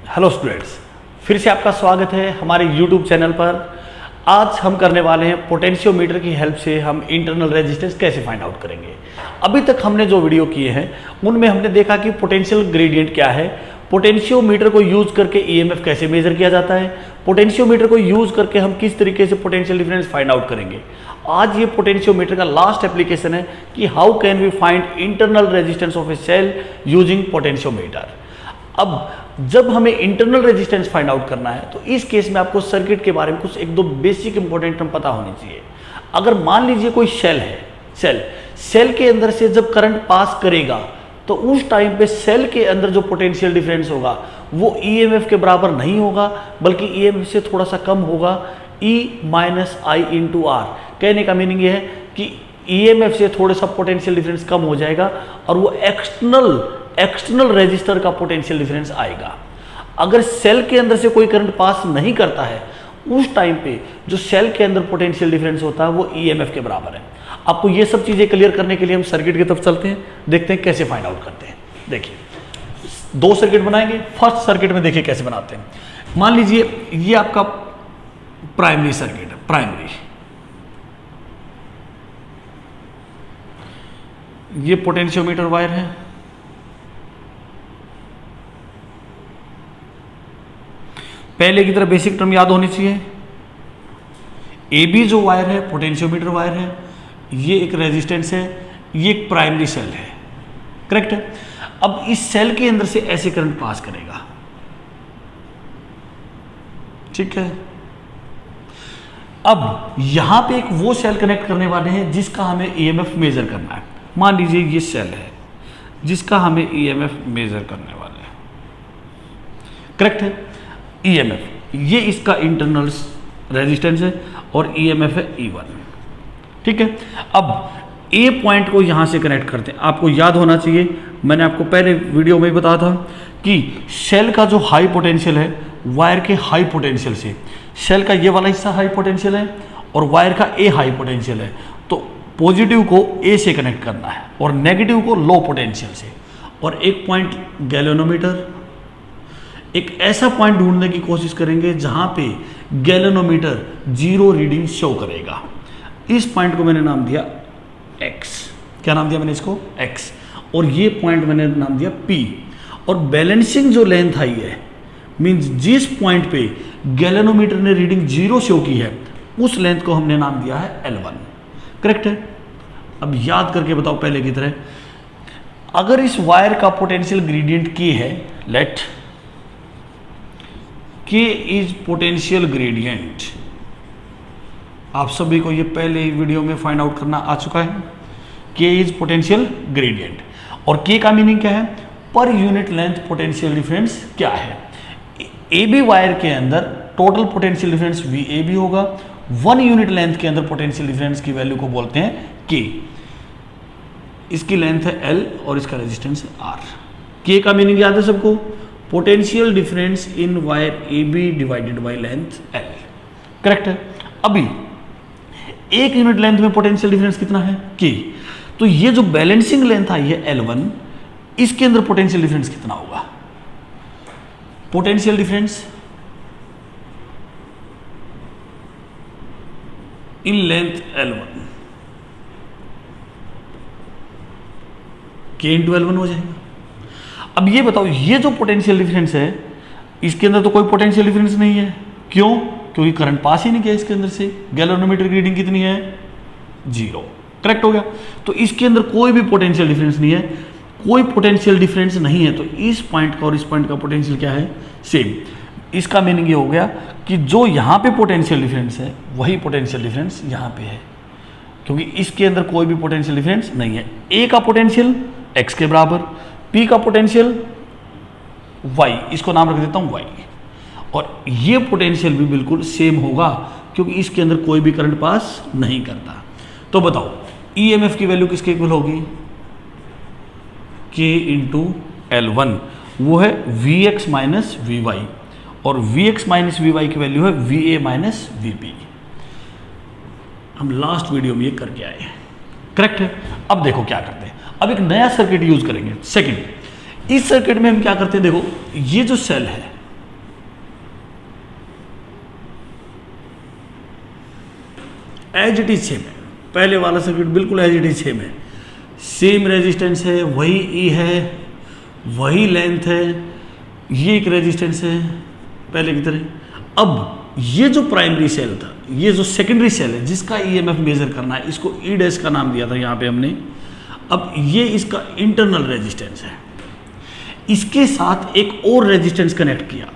Hello students, फिर से आपका स्वागत है हमारे यूट्यूब चैनल पर। आज हम करने वाले हैं पोटेंशियोमीटर की हेल्प से हम इंटरनल रेजिस्टेंस कैसे फाइंड आउट करेंगे। अभी तक हमने जो वीडियो किए हैं उनमें हमने देखा कि पोटेंशियल ग्रेडियंट क्या है, पोटेंशियोमीटर को यूज करके ईएमएफ कैसे मेजर किया जाता है, पोटेंशियोमीटर को यूज करके हम किस तरीके से पोटेंशियल डिफरेंस फाइंड आउट करेंगे। आज ये पोटेंशियोमीटर का लास्ट एप्लीकेशन है कि how can we find internal resistance of a cell using potentiometer. अब जब हमें इंटरनल रेजिस्टेंस फाइंड आउट करना है तो इस केस में आपको सर्किट के बारे में कुछ एक दो बेसिक इंपॉर्टेंट टर्म पता होनी चाहिए। अगर मान लीजिए कोई सेल है, सेल के अंदर से जब करंट पास करेगा तो उस टाइम पे सेल के अंदर जो पोटेंशियल डिफरेंस होगा वो ईएमएफ के बराबर नहीं होगा, बल्कि ईएमएफ से थोड़ा सा कम होगा, E minus I into R. कहने का मीनिंग ये है कि ईएमएफ से थोड़ा सा पोटेंशियल डिफरेंस कम हो जाएगा और वो एक्सटर्नल रेजिस्टर का पोटेंशियल डिफरेंस आएगा। अगर सेल के अंदर से कोई करंट पास नहीं करता है उस टाइम पे जो सेल के अंदर पोटेंशियल डिफरेंस होता है वो ईएमएफ के बराबर है। आपको ये सब चीजें क्लियर करने के लिए हम सर्किट की तरफ चलते हैं, देखते हैं कैसे फाइंड आउट करते हैं। देखिए, दो सर्किट बनाएंगे। फर्स्ट सर्किट में देखिए कैसे बनाते हैं। मान लीजिए ये आपका प्राइमरी सर्किट है, ये पोटेंशियोमीटर वायर है, पहले की तरह बेसिक टर्म याद होनी चाहिए। ए बी जो वायर है पोटेंशियोमीटर वायर है, ये एक रेजिस्टेंस है, ये एक प्राइमरी सेल है, करेक्ट है। अब इस सेल के अंदर से ऐसे करंट पास करेगा, ठीक है। अब यहां पे एक वो सेल कनेक्ट करने वाले हैं जिसका हमें ईएमएफ मेजर करना है। मान लीजिए ये सेल है जिसका हमें ईएमएफ मेजर करने वाले हैं, करेक्ट है। ईएमएफ ये इसका इंटरनल रेजिस्टेंस है और ईएमएफ है E1, ठीक है। अब ए पॉइंट को यहां से कनेक्ट करते हैं। आपको याद होना चाहिए, मैंने आपको पहले वीडियो में बताया था कि सेल का जो हाई पोटेंशियल है वायर के हाई पोटेंशियल से, सेल का ये वाला हिस्सा हाई पोटेंशियल है और वायर का ए हाई पोटेंशियल है, तो पॉजिटिव को ए से कनेक्ट करना है और नेगेटिव को लो पोटेंशियल से। और एक पॉइंट गैल्वेनोमीटर, एक ऐसा पॉइंट ढूंढने की कोशिश करेंगे जहां पे गैल्वेनोमीटर जीरो रीडिंग शो करेगा। इस पॉइंट को मैंने नाम दिया X। क्या नाम दिया मैंने इसको? X। और ये पॉइंट मैंने नाम दिया P। और बैलेंसिंग जो लेंथ आई है, मींस जिस पॉइंट पे गैल्वेनोमीटर ने रीडिंग जीरो शो की है उस लेंथ को हमने नाम दिया है L1, करेक्ट है। अब याद करके बताओ पहले की तरह, अगर इस वायर का पोटेंशियल ग्रेडियंट K है, let K is potential gradient. आप सभी को ये पहले ही वीडियो में फाइंड आउट करना आ चुका है। K इज पोटेंशियल ग्रेडियंट और K का मीनिंग क्या है? Per unit length potential difference क्या है। ए बी वायर के अंदर टोटल पोटेंशियल डिफरेंस VAB होगा, 1 यूनिट लेंथ के अंदर पोटेंशियल डिफरेंस की वैल्यू को बोलते हैं K। इसकी लेंथ है L और इसका रेजिस्टेंस है R। K का मीनिंग याद है सबको? Potential difference in wire AB divided by length L, correct है। अभी एक यूनिट लेंथ में पोटेंशियल डिफरेंस कितना है? K। तो ये जो बैलेंसिंग लेंथ आई है L1, इसके अंदर पोटेंशियल डिफरेंस कितना होगा? Potential difference in length L1 K into L1 हो जाएगा। अब ये बताओ, ये जो पोटेंशियल डिफरेंस है इसके अंदर तो कोई पोटेंशियल डिफरेंस नहीं है। क्यों? क्योंकि करंट पास ही नहीं किया इसके अंदर से। गैल्वेनोमीटर की रीडिंग कितनी है? 0, करेक्ट हो गया। तो इसके अंदर कोई भी पोटेंशियल डिफरेंस नहीं है, कोई पोटेंशियल डिफरेंस नहीं है, तो इस पॉइंट का और इस पॉइंट का पोटेंशियल क्या है? सेम। इसका मीनिंग ये हो गया कि जो यहाँ पे पोटेंशियल डिफरेंस है वही पोटेंशियल डिफरेंस यहाँ पे है, क्योंकि इसके अंदर कोई भी पोटेंशियल डिफरेंस नहीं है। ए का पोटेंशियल X के बराबर, P का पोटेंशियल Y, इसको नाम रख देता हूँ Y, और ये पोटेंशियल भी बिल्कुल सेम होगा क्योंकि इसके अंदर कोई भी करंट पास नहीं करता। तो बताओ ईएमएफ की वैल्यू किसके इक्वल होगी? K इंटू L1, वो है Vx माइनस Vy, और Vx माइनस Vy की वैल्यू है Va माइनस Vp। हम लास्ट वीडियो में ये करके आए, करेक्ट है। अब देखो क्या करते हैं, अब एक नया सर्किट यूज करेंगे। सेकंड, इस सर्किट में हम क्या करते हैं, देखो ये जो सेल है एज इट इज सेम है, पहले वाला सर्किट बिल्कुल एज इट इज सेम है, सेम रेजिस्टेंस है, वही ई है, वही लेंथ है, ये एक रेजिस्टेंस है पहले की तरह। अब ये जो प्राइमरी सेल था, ये जो सेकेंडरी सेल है जिसका ईएमएफ मेजर करना है, इसको ई डैश का नाम दिया था यहाँ पे हमने। अब ये इसका इंटरनल रेजिस्टेंस है, इसके साथ एक और रेजिस्टेंस कनेक्ट किया,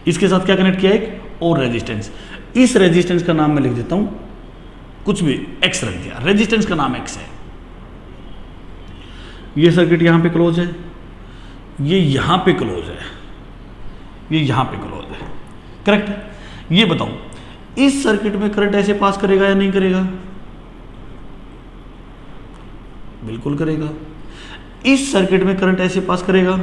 इसके साथ क्या कनेक्ट किया, एक और रेजिस्टेंस। इस रेजिस्टेंस का नाम मैं लिख देता हूं, कुछ भी एक्स रख दिया, रेजिस्टेंस का नाम एक्स है। ये सर्किट यहां पे क्लोज है, ये यहां पे क्लोज है, ये यहां पे क्लोज है, करेक्ट है। ये बताओ इस सर्किट में करंट ऐसे पास करेगा या नहीं करेगा? बिल्कुल करेगा। इस सर्किट में करंट ऐसे पास करेगा,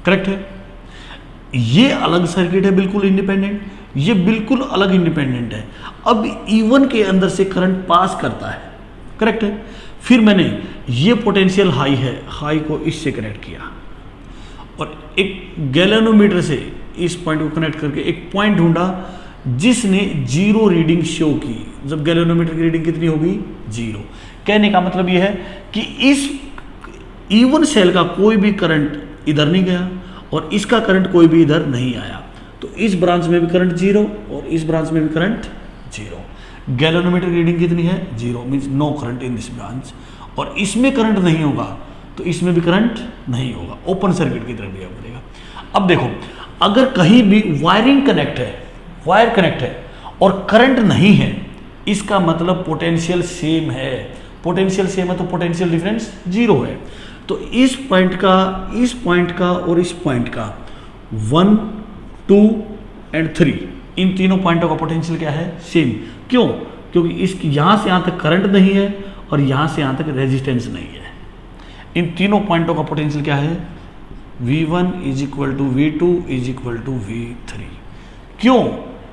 करेक्ट है। ये अलग सर्किट है, बिल्कुल इंडिपेंडेंट, ये बिल्कुल अलग इंडिपेंडेंट है। अब E1 के अंदर से करंट पास करता है, करेक्ट है। फिर मैंने ये पोटेंशियल हाई है, हाई को इससे कनेक्ट किया और एक गैल्वेनोमीटर से इस पॉइंट को कनेक्ट करके एक पॉइंट ढूंढा जिसने 0 रीडिंग शो की। जब गैल्वेनोमीटर की रीडिंग कितनी होगी? 0। कहने का मतलब यह है कि इस E1 सेल का कोई भी करंट इधर नहीं गया और इसका करंट कोई भी इधर नहीं आया, तो इस ब्रांच में भी करंट 0 और इस ब्रांच में भी करंट 0। गैल्वेनोमीटर की रीडिंग कितनी है? 0, means no current in this branch. और इसमें करंट नहीं होगा तो इसमें भी करंट नहीं होगा, ओपन सर्किट की तरफ बिहेव करेगा। अब देखो, अगर कहीं भी वायरिंग कनेक्ट है, वायर कनेक्ट है और करंट नहीं है, इसका मतलब पोटेंशियल सेम है। पोटेंशियल सेम है तो पोटेंशियल डिफरेंस 0 है। तो इस पॉइंट का, इस पॉइंट का और इस पॉइंट का 1, 2 एंड 3, इन तीनों पॉइंटों का पोटेंशियल क्या है? सेम। क्यों? क्योंकि इस यहां से यहां तक करंट नहीं है और यहां से यहां तक रेजिस्टेंस नहीं है। इन तीनों पॉइंटों का पोटेंशियल क्या है? V1 is equal to V2 is equal to V3। क्यों?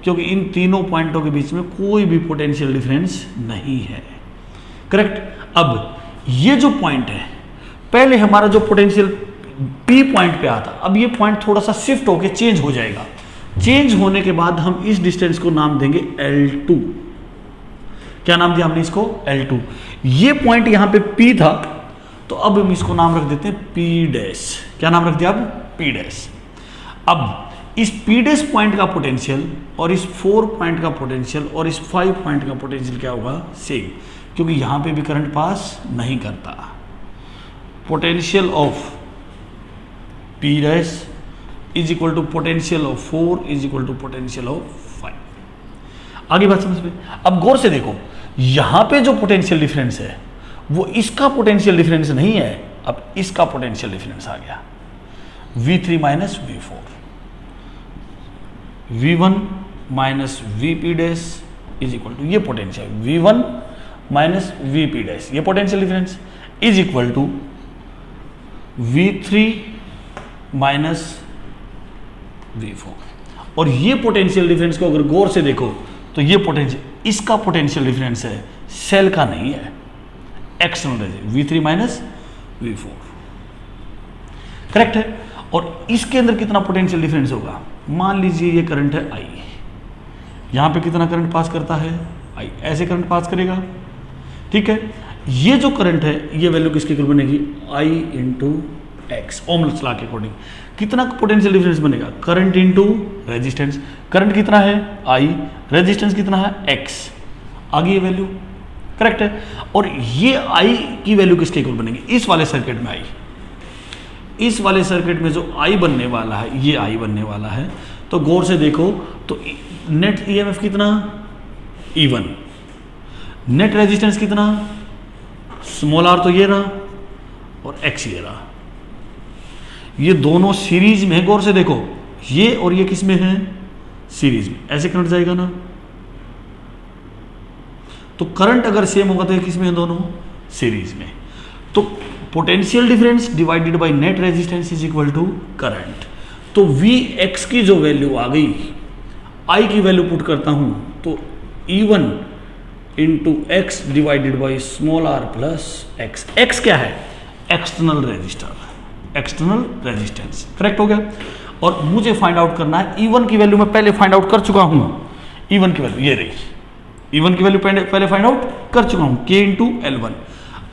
क्योंकि इन तीनों पॉइंटों के बीच में कोई भी पोटेंशियल डिफरेंस नहीं है, करेक्ट। अब ये जो पॉइंट है, पहले हमारा जो पोटेंशियल P पॉइंट पे आता, अब ये पॉइंट थोड़ा सा शिफ्ट होके चेंज हो जाएगा। चेंज होने के बाद हम इस डिस्टेंस को नाम देंगे L2। क्या नाम दिया हमने इसको? L2। ये पॉइंट यहां पे P था, तो अब हम इसको नाम रख देते हैं P डैश। क्या नाम रख दिया अब? P dash. अब इस P डैश पॉइंट का पोटेंशियल और इस 4 पॉइंट का पोटेंशियल और इस 5 पॉइंट का पोटेंशियल क्या होगा? सेम, क्योंकि यहां पे भी करंट पास नहीं करता। Potential of P dash is equal to potential of 4 is equal to potential of 5। आगे बात समझ में? अब गौर से देखो, यहां पे जो पोटेंशियल डिफरेंस है वो इसका पोटेंशियल डिफरेंस नहीं है, अब इसका पोटेंशियल डिफरेंस आ गया V3 minus V4, V1 minus VP dash is equal to ये potential V1 minus VP dash, ये potential difference is equal to V3 minus V4। और ये पोटेंशियल डिफरेंस को अगर गौर से देखो तो ये पोटेंशियल, इसका पोटेंशियल डिफरेंस है, सेल का नहीं है, एक्सटर्नल है, V3 माइनस V4, करेक्ट है। और इसके अंदर कितना पोटेंशियल डिफरेंस होगा? मान लीजिए ये करंट है I, यहां पे कितना करंट पास करता है? I, ऐसे करंट पास करेगा, ठीक है। ये जो करंट है ये वैल्यू किसके इक्वल बनेगी? I into x, Ohm's law के अकॉर्डिंग। कितना पोटेंशियल डिफरेंस बनेगा? Current into resistance. करंट कितना है? I, रेजिस्टेंस कितना है? X। आगे ये वैल्यू, करेक्ट है। और ये I की वैल्यू किसके इक्वल बनेगी? इस वाले सर्किट में I, इस वाले सर्किट में जो I बनने वाला है, ये I बनने वाला है। तो गौर से देखो तो नेट EMF कितना? E1। नेट रेजिस्टेंस कितना? स्मॉल r तो ये रहा और X ये रहा। ये दोनों सीरीज में है, गौर से देखो, ये और ये किस में है? सीरीज में। ऐसे करंट जाएगा ना, तो करंट अगर सेम होगा तो ये किस में है? दोनों सीरीज में। तो potential difference divided by net resistance is equal to current. तो Vx की जो वैल्यू आ गई, I की वैल्यू पुट करता हूं तो E1 into x divided by small r plus x. X क्या है? External resistor, external resistance, correct हो गया। और मुझे फाइंड आउट करना है E1 की वैल्यू मैं पहले फाइंड आउट कर चुका हूं। E1 की वैल्यू ये रही, E1 की वैल्यू पहले फाइंड आउट कर चुका हूं, K इंटू L1।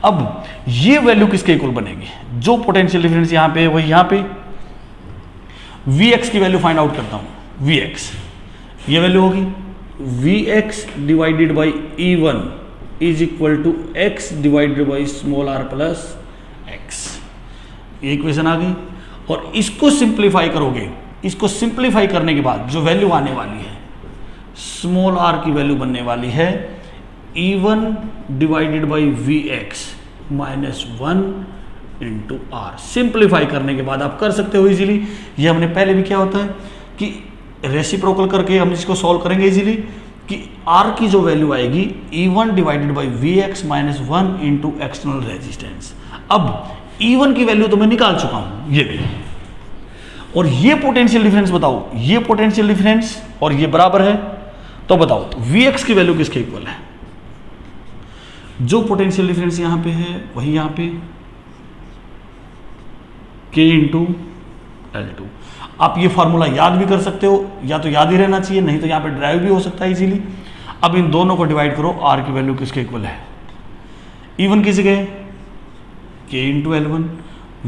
अब ये वैल्यू किसके इक्वल बनेगी, जो पोटेंशियल डिफरेंस यहां पे है वही यहां पे Vx की वैल्यू फाइंड आउट करता हूं। Vx ये वैल्यू होगी Vx divided by E1 is equal to x divided by small r plus x। ये इक्वेशन आ गई और इसको सिंप्लीफाई करोगे, इसको सिंप्लीफाई करने के बाद जो वैल्यू आने वाली है स्मॉल r की वैल्यू बनने वाली है E1 divided by Vx minus 1 into R. Simplify करने के बाद आप कर सकते हो इजीली, ये हमने पहले भी क्या होता है कि रेसिप्रोकल करके हम इसको सॉल्व करेंगे इजीली कि R की जो वैल्यू आएगी E1 divided by Vx minus 1 into external resistance. अब E1 की वैल्यू तो मैं निकाल चुका हूं ये भी, और ये पोटेंशियल डिफरेंस बताओ, ये पोटेंशियल डिफरेंस और ये बराबर है, तो बताओ Vx की वैल्यू किसके इक्वल है, जो पोटेंशियल डिफरेंस यहां पे है वही यहां पे K इंटू L2। आप ये फार्मूला याद भी कर सकते हो, या तो याद ही रहना चाहिए, नहीं तो यहाँ पे ड्राइव भी हो सकता है इजीली। अब इन दोनों को डिवाइड करो, R की वैल्यू किसके इक्वल है, E1 की जगह K इंटू L1,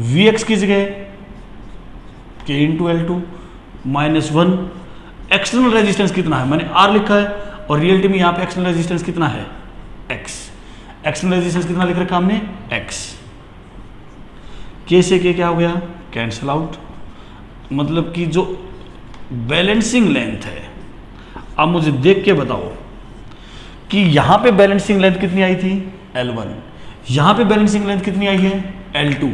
Vx की जगह K into L2 minus 1। External resistance कितना है, मैंने R लिखा है और रियलिटी में यहाँ पे एक्सटर्नल रेजिस्टेंस कितना है X। एक्सटर्नल रेजिस्टेंस कितना लिख रखा हमने X। K से K क्या हो गया, कैंसिल आउट, मतलब कि जो बैलेंसिंग लेंथ है, अब मुझे देख के बताओ कि यहां पे बैलेंसिंग लेंथ कितनी आई थी L1, यहां पे बैलेंसिंग लेंथ कितनी आई है L2,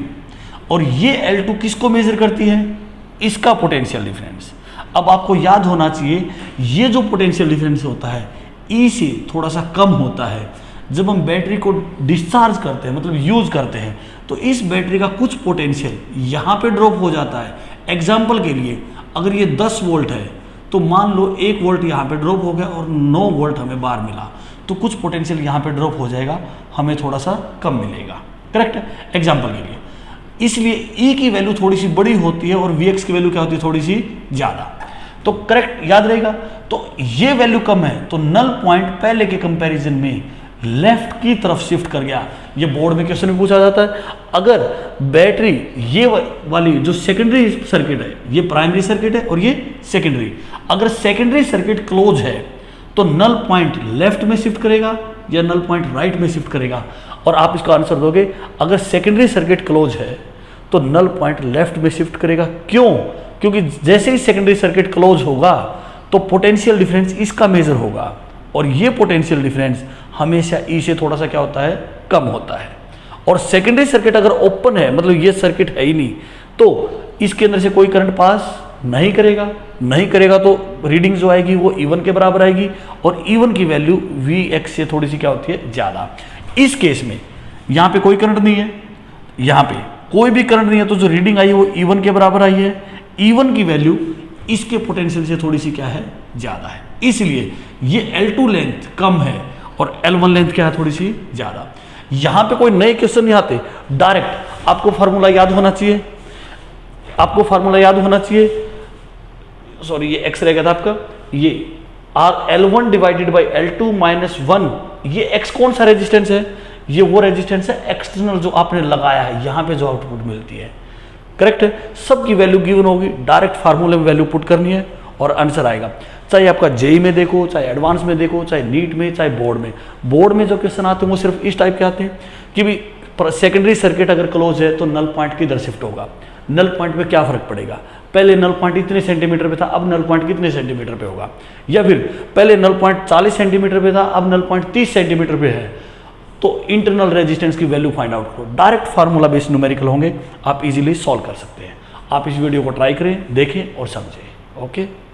और ये L2 किसको मेजर करती है, इसका पोटेंशियल डिफरेंस। अब आपको याद होना चाहिए ये जो पोटेंशियल डिफरेंस होता है E से थोड़ा सा कम होता है जब हम बैटरी को डिस्चार्ज करते हैं, मतलब यूज करते हैं, तो इस बैटरी का कुछ पोटेंशियल यहां पे ड्रॉप हो जाता है। एग्जाम्पल के लिए अगर ये 10 वोल्ट है तो मान लो 1 वोल्ट यहाँ पे ड्रॉप हो गया और 9 वोल्ट हमें बाहर मिला, तो कुछ पोटेंशियल यहाँ पे ड्रॉप हो जाएगा, हमें थोड़ा सा कम मिलेगा, करेक्ट है, एग्जाम्पल के लिए। इसलिए E की वैल्यू थोड़ी सी बड़ी होती है और Vx की वैल्यू क्या होती है, थोड़ी सी ज़्यादा, तो करेक्ट याद रहेगा। तो ये वैल्यू कम है तो नल पॉइंट पहले के कंपैरिजन में लेफ्ट की तरफ शिफ्ट कर गया। ये बोर्ड में क्वेश्चन भी पूछा जाता है, अगर बैटरी ये वाली जो सेकेंडरी सर्किट है, ये प्राइमरी सर्किट है और ये सेकेंडरी, अगर सेकेंडरी सर्किट क्लोज है तो नल पॉइंट लेफ्ट में शिफ्ट करेगा या नल पॉइंट राइट में शिफ्ट करेगा, और आप इसका आंसर दोगे अगर सेकेंडरी सर्किट क्लोज है तो नल पॉइंट लेफ्ट में शिफ्ट करेगा। क्यों, क्योंकि जैसे ही सेकेंडरी सर्किट क्लोज होगा तो पोटेंशियल डिफरेंस इसका मेजर होगा, और ये पोटेंशियल डिफरेंस हमेशा E से थोड़ा सा क्या होता है, कम होता है। और सेकेंडरी सर्किट अगर ओपन है, मतलब ये सर्किट है ही नहीं, तो इसके अंदर से कोई करंट पास नहीं करेगा तो रीडिंग जो आएगी वो E1 के बराबर आएगी, और E1 की वैल्यू Vx से थोड़ी सी क्या होती है, ज़्यादा। इस केस में यहाँ पे कोई करंट नहीं है, यहाँ पे कोई भी करंट नहीं है, तो जो रीडिंग आई है वो E1 के बराबर आई है। E1 की वैल्यू इसके पोटेंशियल से थोड़ी सी क्या है, ज़्यादा है, इसलिए ये L2 लेंथ कम है और L1 लेंथ क्या है, थोड़ी सी ज़्यादा। यहाँ पे कोई नए क्वेश्चन नहीं आते, डायरेक्ट आपको फार्मूला याद होना चाहिए, सॉरी ये एक्स रहेगा था आपका, ये L1 divided by L2 minus 1, ये X कौन सा रेजिस्टेंस है, ये वो रेजिस्टेंस है एक्सटर्नल जो आपने लगाया है, यहाँ पे जो आउटपुट मिलती है, करेक्ट है। सबकी वैल्यू गिवन होगी, डायरेक्ट फार्मूले में वैल्यू पुट करनी है और आंसर आएगा। चाहे आपका जेई में देखो, चाहे एडवांस में देखो, चाहे नीट में, चाहे बोर्ड में जो क्वेश्चन आते हैं वो सिर्फ इस टाइप के आते हैं कि भी सेकेंडरी सर्किट अगर क्लोज है तो नल पॉइंट किधर शिफ्ट होगा, नल पॉइंट पे क्या फर्क पड़ेगा, पहले नल पॉइंट इतने सेंटीमीटर पे था, अब नल पॉइंट कितने सेंटीमीटर पे होगा, या फिर पहले नल पॉइंट 40 सेंटीमीटर पे था, अब नल पॉइंट 30 सेंटीमीटर पे है, तो इंटरनल रेजिस्टेंस की वैल्यू फाइंड आउट करो। डायरेक्ट फार्मूला बेस्ड न्यूमेरिकल होंगे, आप इजीली सॉल्व कर सकते हैं। आप इस वीडियो को ट्राई करें, देखें और समझें। ओके।